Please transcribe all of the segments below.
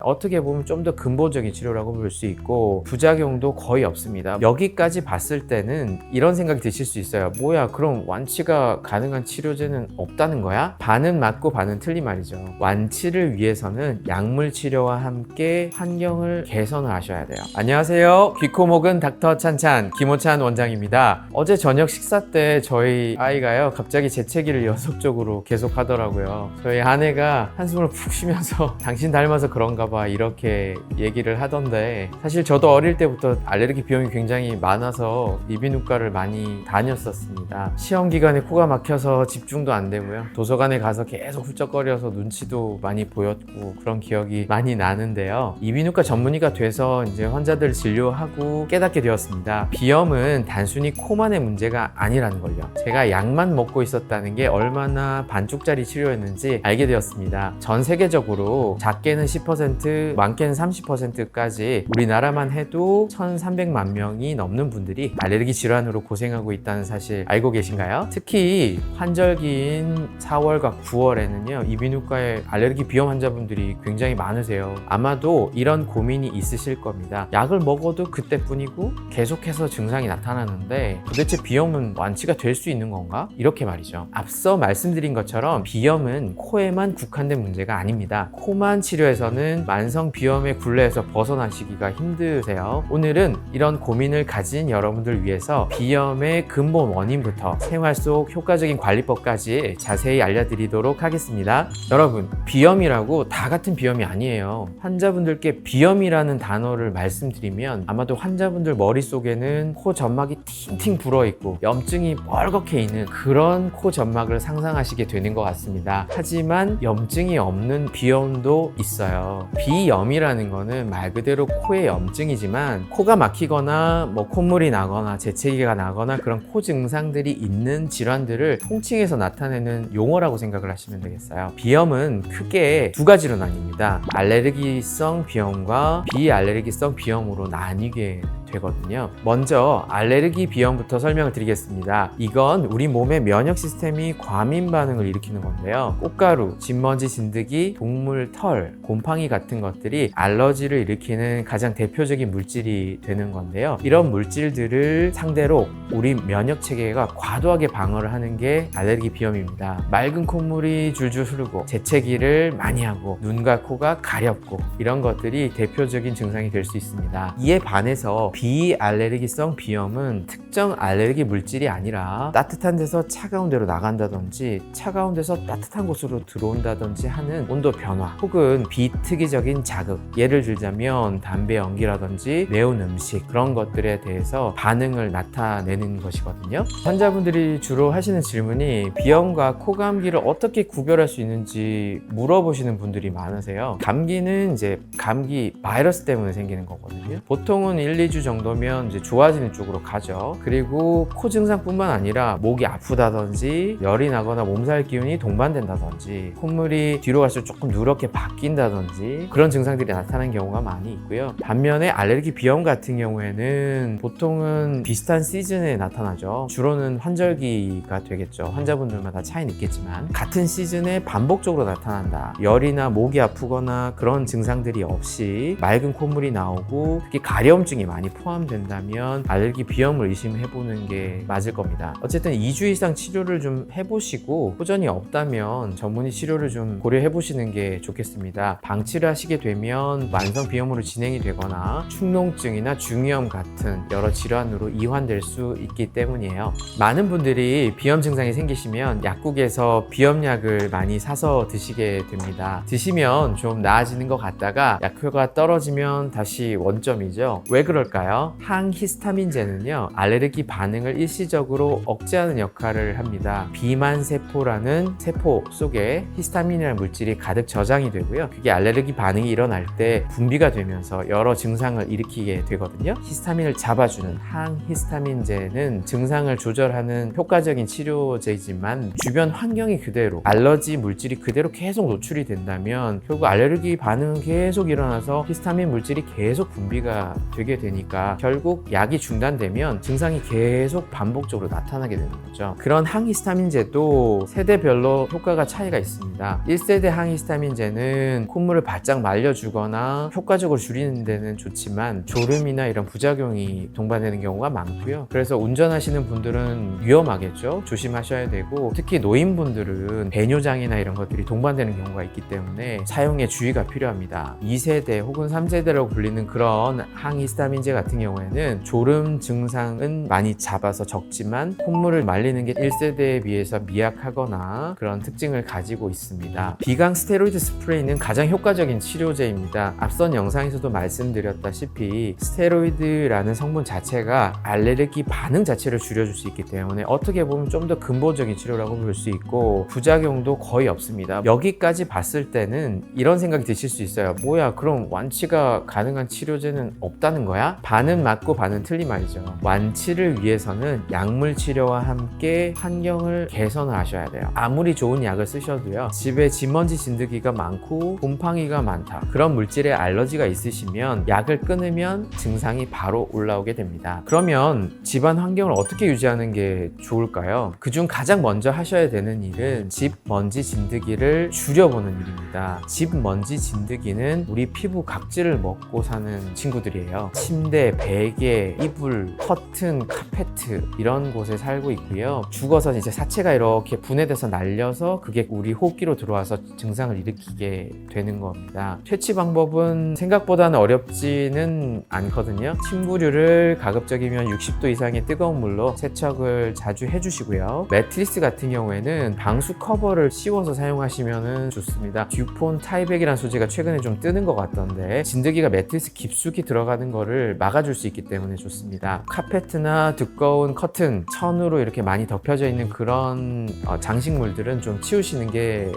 어떻게 보면 좀 더 근본적인 치료라고 볼 수 있고 부작용도 거의 없습니다. 여기까지 봤을 때는 이런 생각이 드실 수 있어요. 뭐야, 그럼 완치가 가능한 치료제는 없다는 거야? 반은 맞고 반은 틀린 말이죠. 완치를 위해서는 약물 치료와 함께 환경을 개선을 하셔야 돼요. 안녕하세요, 귀코목은 닥터 찬찬 김호찬 원장입니다. 어제 저녁 식사 때 저희 아이가요 갑자기 재채기를 연속적으로 계속 하더라고요. 저희 아내가 한숨을 푹 쉬면서 당신 닮아서 그런가 봐 이렇게 얘기를 하던데, 사실 저도 어릴 때부터 알레르기 비염이 굉장히 많아서 이비인후과를 많이 다녔었습니다. 시험 기간에 코가 막혀서 집중도 안 되고요, 도서관에 가서 계속 훌쩍거려서 눈치도 많이 보였고 그런 기억이 많이 나는데요. 이비인후과 전문의가 돼서 이제 환자들 진료하고 깨닫게 되었습니다. 비염은 단순히 코만의 문제가 아니라는 걸요. 제가 약만 먹고 있었다는 게 얼마나 반쪽짜리 치료였는지 알게 되었습니다. 전 세계적으로 작게는 10%, 많게는 30%까지 우리나라만 해도 1,300만 명이 넘는 분들이 알레르기 질환으로 고생하고 있다는 사실 알고 계신가요? 특히 환절기인 4월과 9월에는요 이비인후과에 알레르기 비염 환자분들이 굉장히 많으세요. 아마도 이런 고민이 있으실 겁니다. 약을 먹어도 그때뿐이고 계속해서 증상이 나타나는데 도대체 비염은 완치가 될 수 있는 건가? 이렇게 말이죠. 앞서 말씀드린 것처럼 비염은 코에만 국한된 문제가 아닙니다. 코만 치료해서는 만성 비염의 굴레에서 벗어나시기가 힘드세요. 오늘은 이런 고민을 가진 여러분들 위해서 비염의 근본 원인부터 생활 속 효과적인 관리법까지 자세히 알려드리도록 하겠습니다. 여러분, 비염이라고 다 같은 비염이 아니에요. 환자분들께 비염이라는 단어를 말씀드리면 아마도 환자분들 머릿속에는 코 점막이 팅팅 불어있고 염증이 뻘겋게 있는 그런 코 점막을 상상하시게 되는 것 같습니다. 하지만 염증이 없는 비염도 있어요. 비염이라는 거는 말 그대로 코의 염증이지만 코가 막히거나 콧물이 나거나 재채기가 나거나 그런 코 증상들이 있는 질환들을 통칭해서 나타내는 용어라고 생각을 하시면 되겠어요. 비염은 크게 두 가지로 나뉩니다. 알레르기성 비염과 비알레르기성 비염으로 나뉘게 되거든요. 먼저 알레르기 비염부터 설명을 드리겠습니다. 이건 우리 몸의 면역 시스템이 과민 반응을 일으키는 건데요. 꽃가루, 진먼지, 진드기, 동물 털, 곰팡이 같은 것들이 알러지를 일으키는 가장 대표적인 물질이 되는 건데요. 이런 물질들을 상대로 우리 면역 체계가 과도하게 방어를 하는 게 알레르기 비염입니다. 맑은 콧물이 줄줄 흐르고 재채기를 많이 하고 눈과 코가 가렵고 이런 것들이 대표적인 증상이 될 수 있습니다. 이에 반해서 비알레르기성 비염은 특정 알레르기 물질이 아니라 따뜻한 데서 차가운 데로 나간다든지 차가운 데서 따뜻한 곳으로 들어온다든지 하는 온도 변화 혹은 비특이적인 자극, 예를 들자면 담배 연기라든지 매운 음식, 그런 것들에 대해서 반응을 나타내는 것이거든요. 환자분들이 주로 하시는 질문이 비염과 코감기를 어떻게 구별할 수 있는지 물어보시는 분들이 많으세요. 감기는 이제 감기 바이러스 때문에 생기는 거거든요. 보통은 1, 2주 정도면 이제 좋아지는 쪽으로 가죠. 그리고 코 증상뿐만 아니라 목이 아프다든지 열이 나거나 몸살 기운이 동반된다든지 콧물이 뒤로 갈수록 조금 누렇게 바뀐다든지 그런 증상들이 나타나는 경우가 많이 있고요. 반면에 알레르기 비염 같은 경우에는 보통은 비슷한 시즌에 나타나죠. 주로는 환절기가 되겠죠. 환자분들마다 차이는 있겠지만 같은 시즌에 반복적으로 나타난다. 열이나 목이 아프거나 그런 증상들이 없이 맑은 콧물이 나오고 특히 가려움증이 많이 포함된다면 알레르기 비염을 의심해보는 게 맞을 겁니다. 어쨌든 2주 이상 치료를 좀 해보시고 호전이 없다면 전문의 치료를 좀 고려해보시는 게 좋겠습니다. 방치를 하시게 되면 만성 비염으로 진행이 되거나 축농증이나 중이염 같은 여러 질환으로 이환될 수 있기 때문이에요. 많은 분들이 비염 증상이 생기시면 약국에서 비염약을 많이 사서 드시게 됩니다. 드시면 좀 나아지는 것 같다가 약효가 떨어지면 다시 원점이죠. 왜 그럴까요? 항히스타민제는요 알레르기 반응을 일시적으로 억제하는 역할을 합니다. 비만세포라는 세포 속에 히스타민이라는 물질이 가득 저장이 되고요. 그게 알레르기 반응이 일어날 때 분비가 되면서 여러 증상을 일으키게 되거든요. 히스타민을 잡아주는 항히스타민제는 증상을 조절하는 효과적인 치료제이지만 주변 환경이 그대로 알러지 물질이 그대로 계속 노출이 된다면 결국 알레르기 반응은 계속 일어나서 히스타민 물질이 계속 분비가 되게 되니까 있다가 결국 약이 중단되면 증상이 계속 반복적으로 나타나게 되는 거죠. 그런 항히스타민제도 세대별로 효과가 차이가 있습니다. 1세대 항히스타민제는 콧물을 바짝 말려주거나 효과적으로 줄이는 데는 좋지만 졸음이나 이런 부작용이 동반되는 경우가 많고요. 그래서 운전하시는 분들은 위험하겠죠. 조심하셔야 되고, 특히 노인분들은 배뇨장애나 이런 것들이 동반되는 경우가 있기 때문에 사용에 주의가 필요합니다. 2세대 혹은 3세대라고 불리는 그런 항히스타민제 같은 경우에는 졸음 증상은 많이 잡아서 적지만 콧물을 말리는 게 1세대에 비해서 미약하거나 그런 특징을 가지고 있습니다. 비강 스테로이드 스프레이는 가장 효과적인 치료제입니다. 앞선 영상에서도 말씀드렸다시피 스테로이드라는 성분 자체가 알레르기 반응 자체를 줄여줄 수 있기 때문에 어떻게 보면 좀 더 근본적인 치료라고 볼 수 있고 부작용도 거의 없습니다. 여기까지 봤을 때는 이런 생각이 드실 수 있어요. 뭐야, 그럼 완치가 가능한 치료제는 없다는 거야? 반은 맞고 반은 틀린 말이죠. 완치를 위해서는 약물 치료와 함께 환경을 개선을 하셔야 돼요. 아무리 좋은 약을 쓰셔도요, 집에 진먼지 진드기가 많고 곰팡이가 많다, 그런 물질에 알러지가 있으시면 약을 끊으면 증상이 바로 올라오게 됩니다. 그러면 집안 환경을 어떻게 유지하는 게 좋을까요? 그중 가장 먼저 하셔야 되는 일은 집 먼지 진드기를 줄여보는 일입니다. 집 먼지 진드기는 우리 피부 각질을 먹고 사는 친구들이에요. 침대, 베개, 이불, 커튼, 카페트 이런 곳에 살고 있고요. 죽어서 이제 사체가 이렇게 분해돼서 날려서 그게 우리 호흡기로 들어와서 증상을 일으키게 되는 겁니다. 퇴치 방법은 생각보다는 어렵지는 않거든요. 침구류를 가급적이면 60도 이상의 뜨거운 물로 세척을 자주 해주시고요. 매트리스 같은 경우에는 방수 커버를 씌워서 사용하시면 좋습니다. 듀폰 타이백이라는 소재가 최근에 좀 뜨는 것 같던데 진드기가 매트리스 깊숙이 들어가는 거를 막아줄 수 있기 때문에 좋습니다. 카페트나 두꺼운 커튼, 천으로 이렇게 많이 덮여져 있는 그런 장식물들은 좀 치우시는 게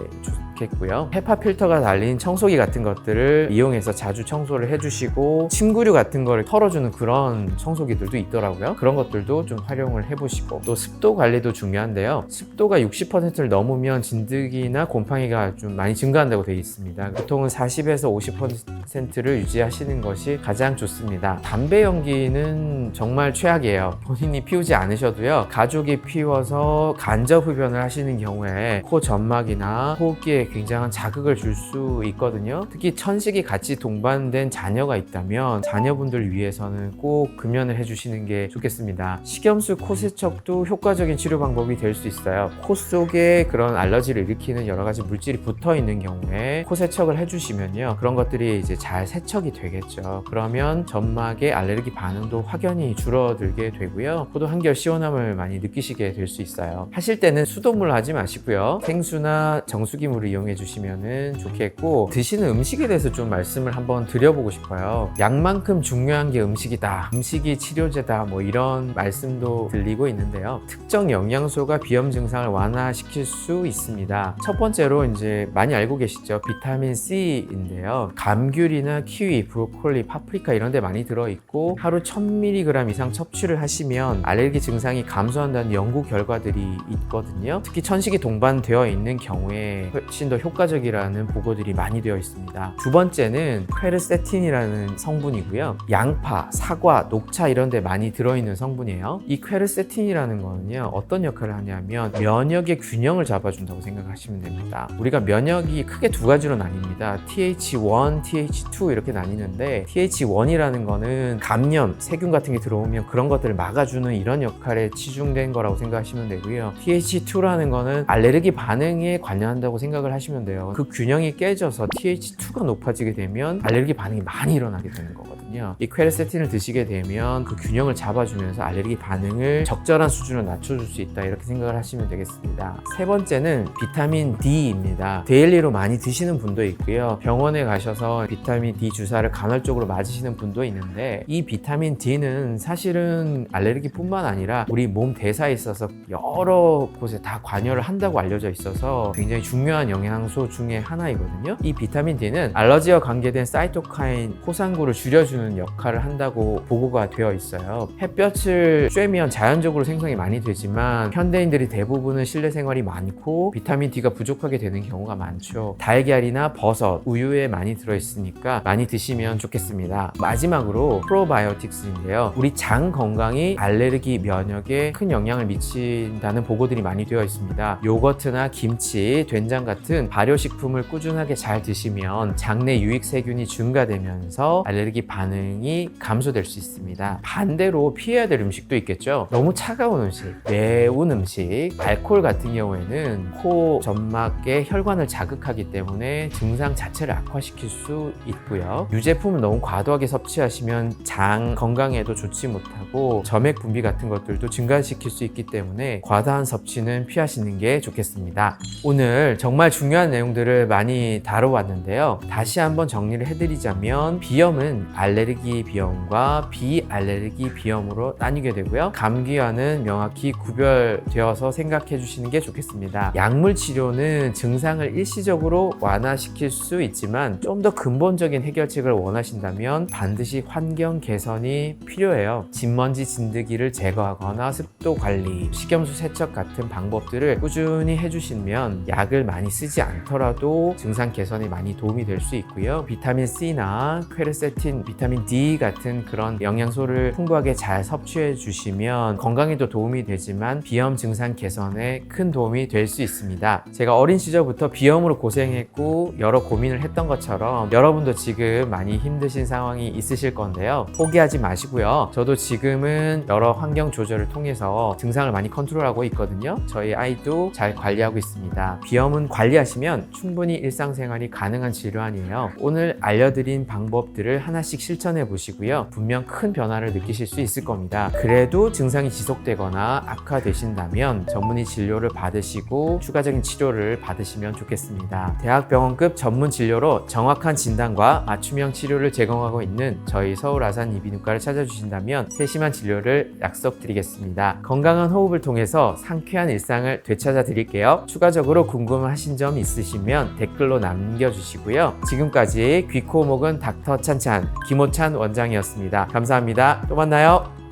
좋겠고요. 헤파 필터가 달린 청소기 같은 것들을 이용해서 자주 청소를 해주시고, 침구류 같은 거를 털어주는 그런 청소기들도 있더라고요. 그런 것들도 좀 활용을 해보시고, 또 습도 관리도 중요한데요. 습도가 60%를 넘으면 진드기나 곰팡이가 좀 많이 증가한다고 되어 있습니다. 보통은 40에서 50%를 유지하시는 것이 가장 좋습니다. 담배 연기는 정말 최악이에요. 본인이 피우지 않으셔도요, 가족이 피워서 간접 흡연을 하시는 경우에 코 점막이나 호흡기에 굉장한 자극을 줄 수 있거든요. 특히 천식이 같이 동반된 자녀가 있다면 자녀분들 위해서는 꼭 금연을 해주시는 게 좋겠습니다. 식염수 코 세척도 효과적인 치료 방법이 될 수 있어요. 코 속에 그런 알러지를 일으키는 여러 가지 물질이 붙어 있는 경우에 코 세척을 해주시면요, 그런 것들이 이제 잘 세척이 되겠죠. 그러면 점막의 알레르기 반응도 확연히 줄어들게 되고요, 코도 한결 시원함을 많이 느끼시게 될 수 있어요. 하실 때는 수돗물로 하지 마시고요, 생수나 정수기물을 이용해 주시면 좋겠고, 드시는 음식에 대해서 좀 말씀을 한번 드려보고 싶어요. 약만큼 중요한 게 음식이다, 음식이 치료제다, 뭐 이런 말씀도 들리고 있는데요. 특정 영양소가 비염 증상을 완화시킬 수 있습니다. 첫 번째로 이제 많이 알고 계시죠? 비타민 C인데요. 감귤이나 키위, 브로콜리, 파프리카 이런 데 많이 들어있고, 하루 1000mg 이상 섭취를 하시면 알레르기 증상이 감소한다는 연구 결과들이 있거든요. 특히 천식이 동반되어 있는 경우에 훨씬 더 효과적이라는 보고들이 많이 되어 있습니다. 두 번째는 퀘르세틴이라는 성분이고요. 양파, 사과, 녹차 이런 데 많이 들어있는 성분이에요. 이 퀘르세틴이라는 거는요, 어떤 역할을 하냐면 면역의 균형을 잡아준다고 생각하시면 됩니다. 우리가 면역이 크게 두 가지로 나뉩니다. TH1, TH2 이렇게 나뉘는데, TH1이라는 거는 감염, 세균 같은 게 들어오면 그런 것들을 막아주는 이런 역할에 치중된 거라고 생각하시면 되고요. TH2라는 거는 알레르기 반응에 관여한다고 생각을 하시면 돼요. 그 균형이 깨져서 TH2가 높아지게 되면 알레르기 반응이 많이 일어나게 되는 거거든요. 이 퀘르세틴을 드시게 되면 그 균형을 잡아주면서 알레르기 반응을 적절한 수준으로 낮춰줄 수 있다, 이렇게 생각을 하시면 되겠습니다. 세 번째는 비타민 D입니다. 데일리로 많이 드시는 분도 있고요, 병원에 가셔서 비타민 D 주사를 간헐적으로 맞으시는 분도 있는데, 이 비타민 D는 사실은 알레르기 뿐만 아니라 우리 몸 대사에 있어서 여러 곳에 다 관여를 한다고 알려져 있어서 굉장히 중요한 영양소 중에 하나이거든요. 이 비타민 D는 알러지와 관계된 사이토카인 포상구를 줄여주는 역할을 한다고 보고가 되어 있어요. 햇볕을 쬐면 자연적으로 생성이 많이 되지만 현대인들이 대부분은 실내 생활이 많고 비타민 D가 부족하게 되는 경우가 많죠. 달걀이나 버섯, 우유에 많이 들어있으니까 있으니까 많이 드시면 좋겠습니다. 마지막으로 프로바이오틱스인데요. 우리 장 건강이 알레르기 면역에 큰 영향을 미친다는 보고들이 많이 되어 있습니다. 요거트나 김치, 된장 같은 발효식품을 꾸준하게 잘 드시면 장내 유익 세균이 증가되면서 알레르기 반응이 감소될 수 있습니다. 반대로 피해야 될 음식도 있겠죠. 너무 차가운 음식, 매운 음식, 알코올 같은 경우에는 코 점막의 혈관을 자극하기 때문에 증상 자체를 악화시킬 수 있고요. 유제품을 너무 과도하게 섭취하시면 장 건강에도 좋지 못하고 점액 분비 같은 것들도 증가시킬 수 있기 때문에 과다한 섭취는 피하시는 게 좋겠습니다. 오늘 정말 중요한 내용들을 많이 다뤄왔는데요. 다시 한번 정리를 해드리자면 비염은 알레르기 비염과 비알레르기 비염으로 나뉘게 되고요. 감기와는 명확히 구별되어서 생각해 주시는 게 좋겠습니다. 약물 치료는 증상을 일시적으로 완화시킬 수 있지만 좀 더 근본적인 해결책을 원하신다면 반드시 환경 개선이 필요해요. 진먼지 진드기를 제거하거나 습도 관리, 식염수 세척 같은 방법들을 꾸준히 해주시면 약을 많이 쓰지 않더라도 증상 개선에 많이 도움이 될 수 있고요. 비타민 C나 퀘르세틴, 비타민 D 같은 그런 영양소를 풍부하게 잘 섭취해 주시면 건강에도 도움이 되지만 비염 증상 개선에 큰 도움이 될 수 있습니다. 제가 어린 시절부터 비염으로 고생했고 여러 고민을 했던 것처럼 여러분도 지금 많이 힘드신 상황이 있으실 건데요. 포기하지 마시고요. 저도 지금은 여러 환경 조절을 통해서 증상을 많이 컨트롤하고 있거든요. 저희 아이도 잘 관리하고 있습니다. 비염은 관리하시면 충분히 일상생활이 가능한 질환이에요. 오늘 알려드린 방법들을 하나씩 실천해 보시고요. 분명 큰 변화를 느끼실 수 있을 겁니다. 그래도 증상이 지속되거나 악화되신다면 전문의 진료를 받으시고 추가적인 치료를 받으시면 좋겠습니다. 대학병원급 전문 진료로 정확한 진단과 맞춤형 치료를 제공하고 있는 저희 서울 아산 이비인후과를 찾아주신다면 세심한 진료를 약속드리겠습니다. 건강한 호흡을 통해서 상쾌한 일상을 되찾아 드릴게요. 추가적으로 궁금하신 점 있으시면 댓글로 남겨주시고요. 지금까지 귀코목은 닥터 찬찬 김호찬 원장이었습니다. 감사합니다. 또 만나요.